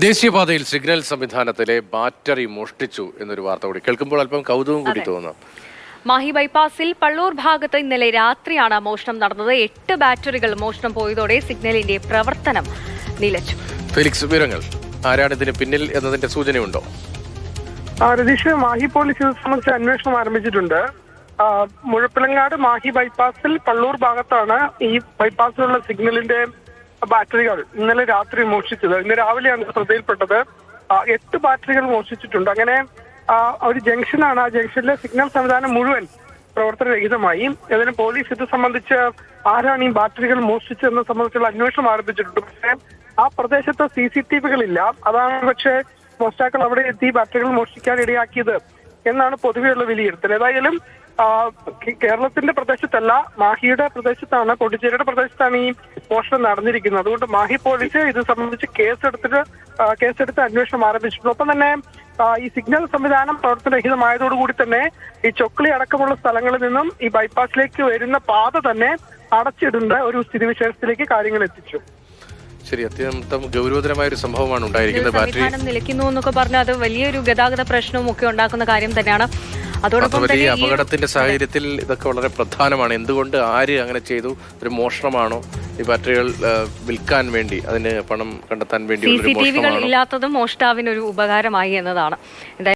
ദേശീയപാതയിൽ signal സംവിധാനത്തിലെ battery മോഷ്ടിച്ചു എന്നൊരു വാർത്ത കൂടി കേൾക്കുമ്പോൾ അല്പം കൗതുകം കൂടി തോന്നാം. മാഹി ബൈപ്പാസിൽ പള്ളൂർ ഭാഗത്ത് ഇന്നലെ രാത്രിയാണ് മോഷണം നടന്നത്. 8 ബാറ്ററികൾ മോഷണം പോയതോടെ സിഗ്നലിന്റെ പ്രവർത്തനം നിലച്ചു. ഫെലിക്സ്, വിവരങ്ങൾ ആരാണ് ഇതിന് പിന്നിൽ എന്നതിന്റെ സൂചനയുണ്ടോ? രതീഷ്, മാഹി പോലീസ് ഇത് സംബന്ധിച്ച് അന്വേഷണം ആരംഭിച്ചിട്ടുണ്ട്. മുഴപ്പിലങ്ങാട് മാഹി ബൈപ്പാസിൽ പള്ളൂർ ഭാഗത്താണ് ഈ ബൈപ്പാസിലുള്ള സിഗ്നലിന്റെ ബാറ്ററികൾ ഇന്നലെ രാത്രി മോഷ്ടിച്ചത്. ഇന്ന് രാവിലെയാണ് ശ്രദ്ധയിൽപ്പെട്ടത്. 8 ബാറ്ററികൾ മോഷ്ടിച്ചിട്ടുണ്ട്. അങ്ങനെ ഒരു ജംഗ്ഷനാണ്. ആ ജംഗ്ഷനിലെ സിഗ്നൽ സംവിധാനം മുഴുവൻ പ്രവർത്തനരഹിതമായി. ഇതിന് പോലീസ് ഇത് സംബന്ധിച്ച് ആരാണ് ഈ ബാറ്ററികൾ മോഷ്ടിച്ചതെന്ന് സംബന്ധിച്ചുള്ള അന്വേഷണം ആരംഭിച്ചിട്ടുണ്ട്. പക്ഷേ ആ പ്രദേശത്ത് CCTVകളില്ല. അതാണ് പക്ഷേ മോഷ്ടാക്കൾ അവിടെ എത്തി ബാറ്ററികൾ മോഷ്ടിക്കാൻ ഇടയാക്കിയത് എന്നാണ് പൊതുവെയുള്ള വിലയിരുത്തൽ. ഏതായാലും കേരളത്തിന്റെ പ്രദേശത്തല്ല, മാഹിയുടെ പ്രദേശത്താണ്, പോണ്ടിച്ചേരിയുടെ പ്രദേശത്താണ് ഈ മോഷണം നടന്നിരിക്കുന്നത്. അതുകൊണ്ട് മാഹി പോലീസ് ഇത് സംബന്ധിച്ച് കേസെടുത്ത് അന്വേഷണം ആരംഭിച്ചിട്ടുണ്ട്. ഒപ്പം തന്നെ ഈ സിഗ്നൽ സംവിധാനം പ്രവർത്തനരഹിതമായതോടുകൂടി തന്നെ ഈ ചൊക്ലി അടക്കമുള്ള സ്ഥലങ്ങളിൽ നിന്നും ഈ ബൈപ്പാസിലേക്ക് വരുന്ന പാത തന്നെ അടച്ചിടേണ്ട ഒരു സ്ഥിതിവിശേഷത്തിലേക്ക് കാര്യങ്ങൾ എത്തിച്ചു. ശരി, അത്യന്തം ഗൗരവതരമായ ഒരു സംഭവമാണ് ഉണ്ടായിരിക്കുന്നത്. ബാറ്ററി നിലയ്ക്കുന്നു എന്നൊക്കെ പറഞ്ഞാൽ അത് വലിയൊരു ഗതാഗത പ്രശ്നവും ഒക്കെ ഉണ്ടാക്കുന്ന കാര്യം തന്നെയാണ്. അതോടൊപ്പം ഈ അപകടത്തിന്റെ സാഹചര്യത്തിൽ ഇതൊക്കെ വളരെ പ്രധാനമാണ്. എന്തുകൊണ്ട്, ആര് അങ്ങനെ ചെയ്തു? ഒരു മോഷണമാണോ? ഈ ബാറ്ററികൾ വിൽക്കാൻ വേണ്ടി, അതിന് പണം കണ്ടെത്താൻ വേണ്ടി CCTVകൾ ഇല്ലാത്തതും മോഷ്ടാവിനൊരു ഉപകാരമായി എന്നതാണ്.